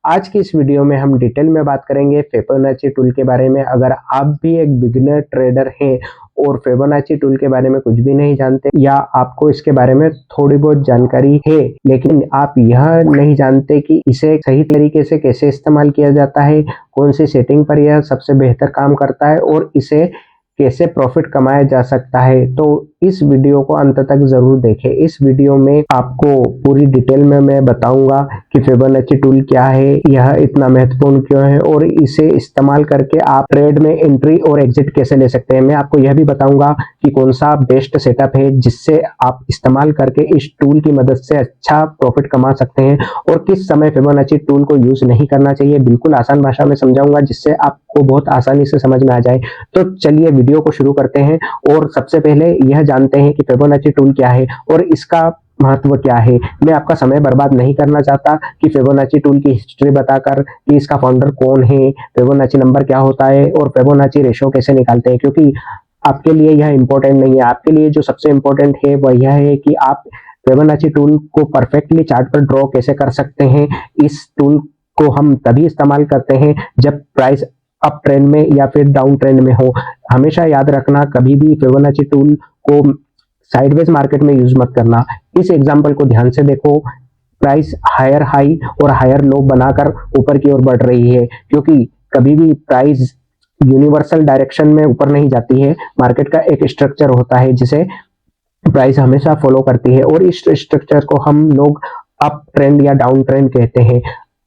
आज की इस वीडियो में हम डिटेल में बात करेंगे फिबोनाची टूल के बारे में। अगर आप भी एक बिगिनर ट्रेडर हैं और फिबोनाची टूल के बारे में कुछ भी नहीं जानते या आपको इसके बारे में थोड़ी बहुत जानकारी है लेकिन आप यह नहीं जानते कि इसे सही तरीके से कैसे इस्तेमाल किया जाता है, कौन सी सेटिंग पर यह सबसे बेहतर काम करता है और इसे कैसे प्रॉफिट कमाया जा सकता है, तो इस वीडियो को अंत तक जरूर देखें। इस वीडियो में आपको पूरी डिटेल में मैं बताऊंगा कि फिबोनाची टूल क्या है, यह इतना महत्वपूर्ण क्यों है और इसे इस्तेमाल करके आप ट्रेड में एंट्री और एग्जिट कैसे ले सकते हैं। मैं आपको यह भी बताऊंगा कि कौन सा बेस्ट सेटअप है जिससे आप इस्तेमाल करके इस टूल की मदद से अच्छा प्रॉफिट कमा सकते हैं और किस समय फिबोनाची टूल को यूज नहीं करना चाहिए। बिल्कुल आसान भाषा में समझाऊंगा जिससे आपको बहुत आसानी से समझ में आ जाए। तो चलिए वीडियो को शुरू करते हैं और सबसे पहले यह जानते हैं कि फिबोनाची टूल क्या है और इसका महत्व क्या है। मैं आपका समय बर्बाद नहीं करना चाहता कि फिबोनाची टूल की हिस्ट्री बताकर कि इसका फाउंडर कौन है, फिबोनाची नंबर क्या होता है और फिबोनाची रेशो कैसे निकालते हैं, क्योंकि आपके लिए यह इंपॉर्टेंट नहीं है। आपके लिए जो सबसे इंपॉर्टेंट है वह यह है कि आप फिबोनाची टूल को परफेक्टली चार्ट पर ड्रॉ कैसे कर सकते हैं। इस टूल को हम तभी इस्तेमाल करते हैं जब प्राइस अप ट्रेंड में या फिर डाउन ट्रेंड में हो। हमेशा याद रखना, कभी भी फिबोनाची टूल को साइडवेज मार्केट में यूज मत करना। इस एग्जांपल को ध्यान से देखो, प्राइस हायर हाई और हायर लो बनाकर ऊपर की ओर बढ़ रही है, क्योंकि कभी भी प्राइस यूनिवर्सल डायरेक्शन में ऊपर नहीं जाती है। मार्केट का एक स्ट्रक्चर होता है जिसे प्राइस हमेशा फॉलो करती है और इस स्ट्रक्चर को हम लोग अप ट्रेंड या डाउन ट्रेंड कहते हैं।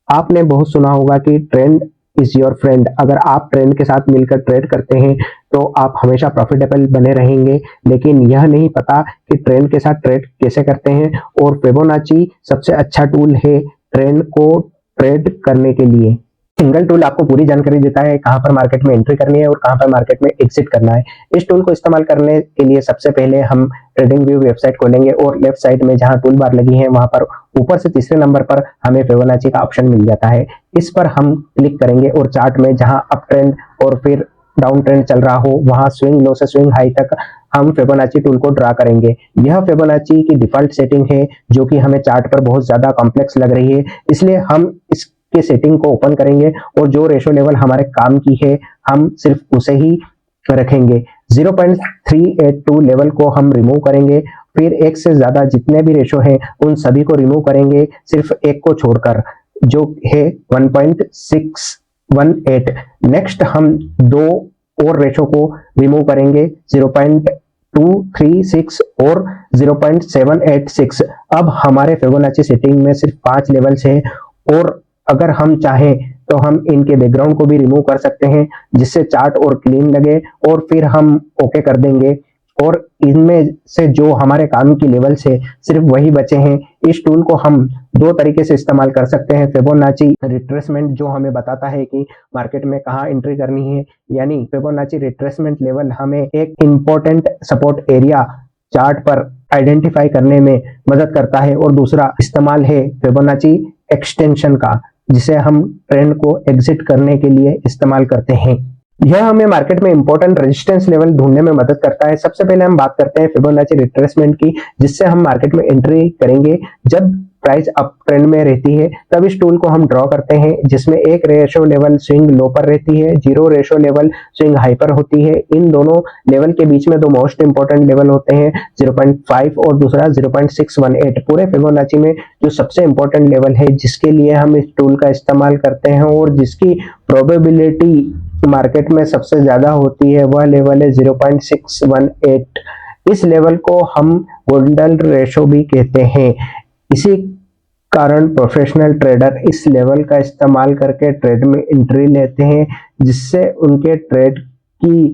आपने बहुत सुना होगा कि ट्रेंड इज योर फ्रेंड। अगर आप ट्रेंड के साथ मिलकर ट्रेड करते हैं तो आप हमेशा प्रॉफिटेबल बने रहेंगे, लेकिन यह नहीं पता कि ट्रेंड के साथ ट्रेड कैसे करते हैं। और फिबोनाची सबसे अच्छा टूल है ट्रेंड को ट्रेड करने के लिए। सिंगल टूल आपको पूरी जानकारी देता है कहां पर मार्केट में एंट्री करनी है और कहां पर मार्केट में एग्जिट करना है। इस टूल को इस्तेमाल करने के लिए सबसे पहले हम ट्रेडिंग व्यू वेबसाइट खोलेंगे और लेफ्ट साइड में जहां टूल बार लगी है वहां पर ऊपर से तीसरे नंबर पर हमें फिबोनाची का ऑप्शन मिल जाता है। इस पर हम क्लिक करेंगे और चार्ट में जहां अप ट्रेंड और फिर डाउन ट्रेंड चल रहा हो वहां स्विंग लो से स्विंग हाई तक हम फिबोनाची टूल को ड्रा करेंगे। यह फिबोनाची की डिफॉल्ट सेटिंग है जो कि हमें चार्ट पर बहुत ज्यादा कॉम्प्लेक्स लग रही है, इसलिए हम इसके सेटिंग को ओपन करेंगे और जो रेशो लेवल हमारे काम की है हम सिर्फ उसे ही रखेंगे। 0.382 लेवल को हम रिमूव करेंगे, फिर एक से ज्यादा जितने भी रेशो हैं उन सभी को रिमूव करेंगे सिर्फ एक को छोड़कर जो है 1.618। नेक्स्ट हम दो और रेशो को रिमूव करेंगे 0.236 और 0.786। अब हमारे फिबोनाची सेटिंग में सिर्फ 5 लेवल्स हैं और अगर हम चाहें तो हम इनके बैकग्राउंड को भी रिमूव कर सकते हैं जिससे चार्ट और क्लीन लगे और फिर हम ओके कर देंगे और इनमें से जो हमारे काम की लेवल्स है सिर्फ वही बचे हैं। इस टूल को हम दो तरीके से इस्तेमाल कर सकते हैं। फिबोनाची रिट्रेसमेंट जो हमें बताता है कि मार्केट में कहां एंट्री करनी है, यानी फिबोनाची रिट्रेसमेंट लेवल हमें एक इंपॉर्टेंट सपोर्ट एरिया चार्ट पर आइडेंटिफाई करने में मदद करता है। और दूसरा इस्तेमाल है फिबोनाची एक्सटेंशन का जिसे हम ट्रेंड को एग्जिट करने के लिए इस्तेमाल करते हैं। यह हमें मार्केट में इंपॉर्टेंट रेजिस्टेंस लेवल ढूंढने में मदद करता है। सबसे पहले हम बात करते हैं फिबोनाची रिट्रेसमेंट की, जिससे हम मार्केट में एंट्री करेंगे जब प्राइस अप ट्रेंड में रहती है। तब इस टूल को हम ड्रॉ करते हैं जिसमें एक रेशो लेवल स्विंग लो पर रहती है, 0 रेशो लेवल स्विंग हाई पर होती है। इन दोनों लेवल के बीच में दो मोस्ट इंपॉर्टेंट लेवल होते हैं 0.5 और दूसरा 0.618। पूरे फिबोनाची में जो सबसे इंपॉर्टेंट लेवल है जिसके लिए हम इस टूल का इस्तेमाल करते हैं और जिसकी प्रोबेबिलिटी मार्केट में सबसे ज्यादा होती है वह लेवल है 0.618। इस लेवल को हम गोल्डन रेशो भी कहते हैं। इसी कारण प्रोफेशनल ट्रेडर इस लेवल का इस्तेमाल करके ट्रेड में एंट्री लेते हैं जिससे उनके ट्रेड की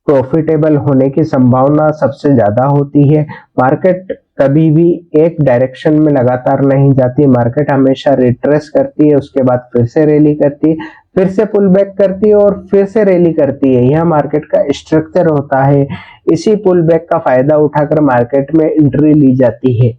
प्रॉफिटेबल होने की संभावना सबसे ज्यादा होती है। मार्केट कभी भी एक डायरेक्शन में लगातार नहीं जाती, मार्केट हमेशा रिट्रेस करती है, उसके बाद फिर से रैली करती है, फिर से पुल बैक करती है और फिर से रैली करती है। यह मार्केट का स्ट्रक्चर होता है। इसी पुल बैक का फायदा उठाकर मार्केट में एंट्री ली जाती है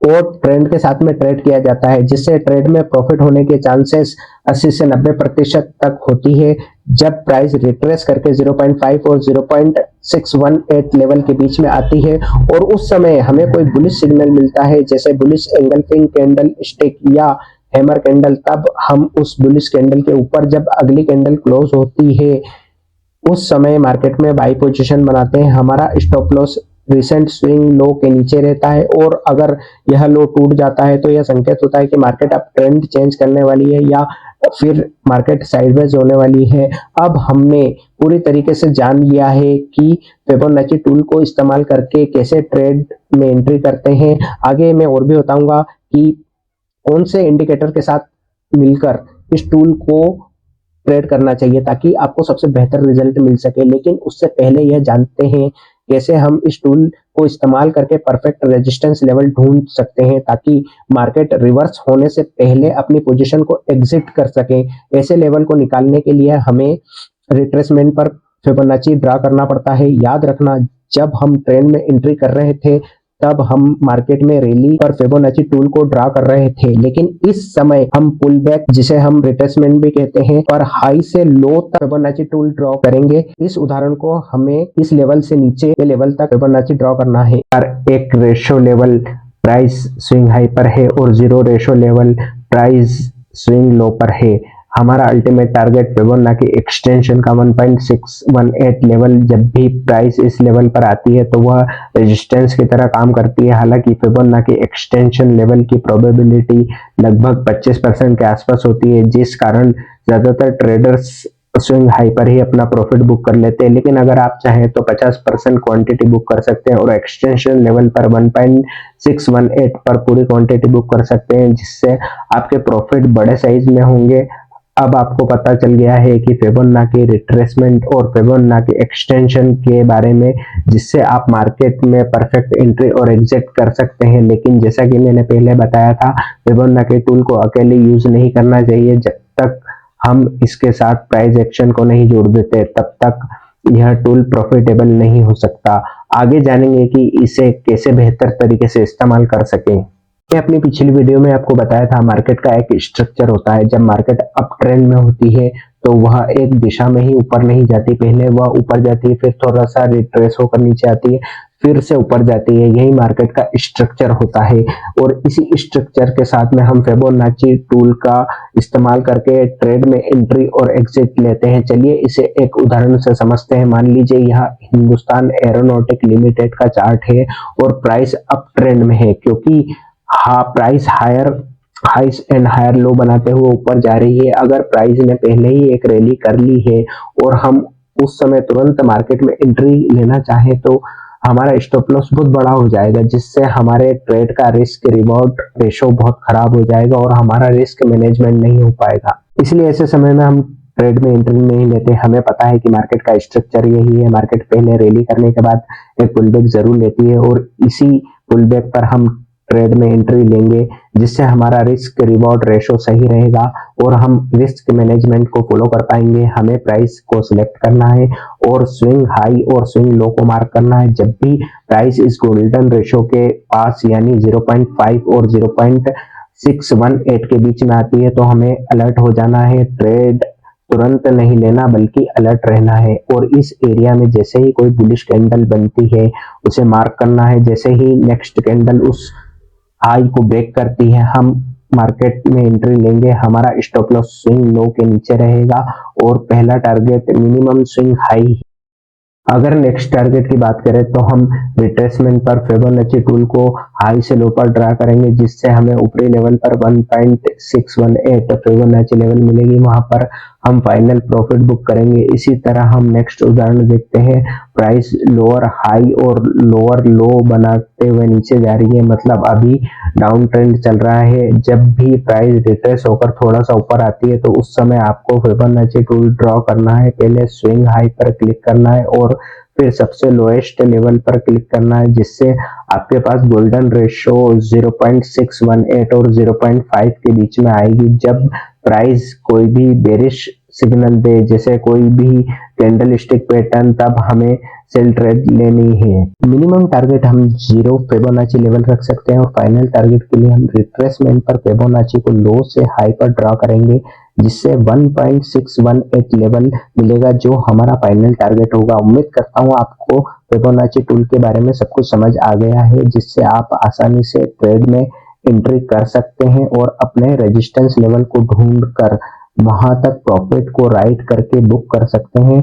और ट्रेंड के साथ में ट्रेड किया जाता है जिससे ट्रेड में प्रॉफिट होने के चांसेस 80 से 90% तक होती है। जब प्राइस रिट्रेस करके 0.5 और 0.618 लेवल के बीच में आती है और उस समय हमें कोई बुलिश सिग्नल मिलता है जैसे बुलिश एंगल्फिंग कैंडल स्टिक या हैमर कैंडल, तब हम उस बुलिश कैंडल के ऊपर जब अगली कैंडल क्लोज होती है उस समय मार्केट में बाई पोजीशन बनाते हैं। हमारा stop loss recent swing low के नीचे रहता है और अगर यह लो टूट जाता है तो यह संकेत होता है कि मार्केट अब ट्रेंड चेंज करने वाली है या फिर मार्केट साइडवेज होने वाली है। अब हमने पूरी तरीके से जान लिया है कि फिबोनाची टूल को इस्तेमाल करके कैसे ट्रेड में एंट्री करते हैं। आगे मैं और भी बताऊंगा कि कौन से इंडिकेटर के साथ मिलकर इस टूल को ट्रेड करना चाहिए ताकि आपको सबसे बेहतर रिजल्ट मिल सके। लेकिन उससे पहले यह जानते हैं कैसे हम इस टूल को इस्तेमाल करके परफेक्ट रेजिस्टेंस लेवल ढूंढ सकते हैं ताकि मार्केट रिवर्स होने से पहले अपनी पोजीशन को एग्जिट कर सके। ऐसे लेवल को निकालने के लिए हमें रिट्रेसमेंट पर फिबोनाची ड्रा करना पड़ता है। याद रखना, जब हम ट्रेंड में एंट्री कर रहे थे तब हम मार्केट में रैली पर फिबोनाची टूल को ड्रा कर रहे थे, लेकिन इस समय हम पुल बैक, जिसे हम रिट्रेसमेंट भी कहते हैं, पर हाई से लो तक फिबोनाची टूल ड्रॉ करेंगे। इस उदाहरण को हमें इस लेवल से नीचे के लेवल तक फिबोनाची ड्रॉ करना है। एक ratio level price swing high पर है और 0 ratio level price swing low पर है। हमारा अल्टीमेट टारगेट फिबोनाची एक्सटेंशन का 1.618 लेवल, जब भी प्राइस इस लेवल पर आती है तो वह रेजिस्टेंस की तरह काम करती है। हालांकि फिबोनाची एक्सटेंशन लेवल की प्रोबेबिलिटी लगभग 25% के आसपास होती है, जिस कारण ज्यादातर ट्रेडर्स स्विंग हाई पर ही अपना प्रॉफिट बुक कर लेते हैं। लेकिन अगर आप चाहें तो 50% क्वांटिटी बुक कर सकते हैं और एक्सटेंशन लेवल पर 1.618 पर पूरी क्वांटिटी बुक कर सकते हैं, जिससे आपके प्रॉफिट बड़े साइज में होंगे। अब आपको पता चल गया है कि फिबोनाची रिट्रेसमेंट और फिबोनाची एक्सटेंशन के बारे में, जिससे आप मार्केट में परफेक्ट एंट्री और एग्जिट कर सकते हैं। लेकिन जैसा कि मैंने पहले बताया था, फिबोनाची टूल को अकेले यूज नहीं करना चाहिए। जब तक हम इसके साथ प्राइस एक्शन को नहीं जोड़ देते तब तक यह टूल प्रॉफिटेबल नहीं हो सकता। आगे जानेंगे कि इसे कैसे बेहतर तरीके से इस्तेमाल कर सकें। मैं अपनी पिछली वीडियो में आपको बताया था मार्केट का एक स्ट्रक्चर होता है। जब मार्केट अप ट्रेंड में होती है तो वह एक दिशा में ही ऊपर नहीं जाती, पहले वह ऊपर जाती है, फिर थोड़ा सा रिट्रेस होकर नीचे आती है, फिर से ऊपर जाती है। यही मार्केट का स्ट्रक्चर होता है और इसी स्ट्रक्चर के साथ में हम फिबोनाची टूल का इस्तेमाल करके ट्रेड में एंट्री और एग्जिट लेते हैं। चलिए इसे एक उदाहरण से समझते हैं। मान लीजिए यह हिंदुस्तान एरोनॉटिक लिमिटेड का चार्ट है और प्राइस अप ट्रेंड में है, क्योंकि प्राइस हाइस एंड हायर लो बनाते हुए ऊपर जा रही है। अगर प्राइस ने पहले ही एक रैली कर ली है और हम उस समय तुरंत मार्केट में एंट्री लेना चाहें तो हमारा स्टॉप लॉस बहुत बड़ा हो जाएगा, जिससे हमारे ट्रेड का रिस्क रिवॉर्ड रेशो बहुत खराब हो जाएगा और हमारा रिस्क मैनेजमेंट नहीं हो पाएगा। इसलिए ऐसे समय में हम ट्रेड में एंट्री नहीं लेते। हमें पता है कि मार्केट का स्ट्रक्चर यही है। मार्केट पहले रैली करने के बाद एक पुलबैक जरूर लेती है और इसी पुलबैक पर हम ट्रेड में एंट्री लेंगे, जिससे हमारा रिस्क रिवॉर्ड रेशो सही रहेगा और हम रिस्क मैनेजमेंट को फॉलो कर पाएंगे। हमें प्राइस को सिलेक्ट करना है और स्विंग हाई और स्विंग लो को मार्क करना है। जब भी प्राइस इस गोल्डन रेशो के पास यानी 0.5 और 0.618 के बीच में आती है तो हमें अलर्ट हो जाना है। ट्रेड तुरंत नहीं लेना बल्कि अलर्ट रहना है और इस एरिया में जैसे ही कोई बुलिश कैंडल बनती है उसे मार्क करना है। जैसे ही नेक्स्ट कैंडल उस हाई को ब्रेक करती है हम मार्केट में एंट्री लेंगे। हमारा स्टॉप लॉस स्विंग लो के नीचे रहेगा और पहला टारगेट मिनिमम स्विंग हाई। अगर नेक्स्ट टारगेट की बात करें तो हम रिट्रेसमेंट पर फिबोनाची टूल को हाई से लो पर ड्रा करेंगे, जिससे हमें ऊपरी लेवल पर 1.618 फिबोनाची लेवल मिलेगी। वहां पर हम फाइनल प्रॉफिट बुक करेंगे। इसी तरह हम नेक्स्ट उदाहरण देखते हैं। प्राइस लोअर हाई और लोअर लो बनाते हुए नीचे जा रही है, मतलब अभी डाउन ट्रेंड चल रहा है। जब भी प्राइस रिट्रेस होकर थोड़ा सा ऊपर आती है तो उस समय आपको फिबोनाची टूल ड्रॉ करना है। पहले स्विंग हाई पर क्लिक करना है और फिर सबसे लोएस्ट लेवल पर क्लिक करना है, जिससे आपके पास गोल्डन रेशो 0.618 और 0.5 के बीच में आएगी। जब प्राइस कोई भी बेरिश सिग्नल दे, जैसे कोई भी कैंडल स्टिक पैटर्न, तब हमें सेल ट्रेड लेनी है। मिनिमम टारगेट हम 0 फिबोनाची लेवल रख सकते हैं और फाइनल टारगेट के लिए हम रिट्रेसमेंट पर फिबोनाची को लो से हाई पर ड्रॉ करेंगे, जिससे 1.618 लेवल मिलेगा जो हमारा फाइनल टारगेट होगा। उम्मीद करता हूँ आपको फिबोनाची टूल के बारे में सब कुछ समझ आ गया है, जिससे आप आसानी से ट्रेड में एंट्री कर सकते हैं और अपने रेजिस्टेंस लेवल को ढूंढ कर वहां तक प्रॉफिट को राइट करके बुक कर सकते हैं।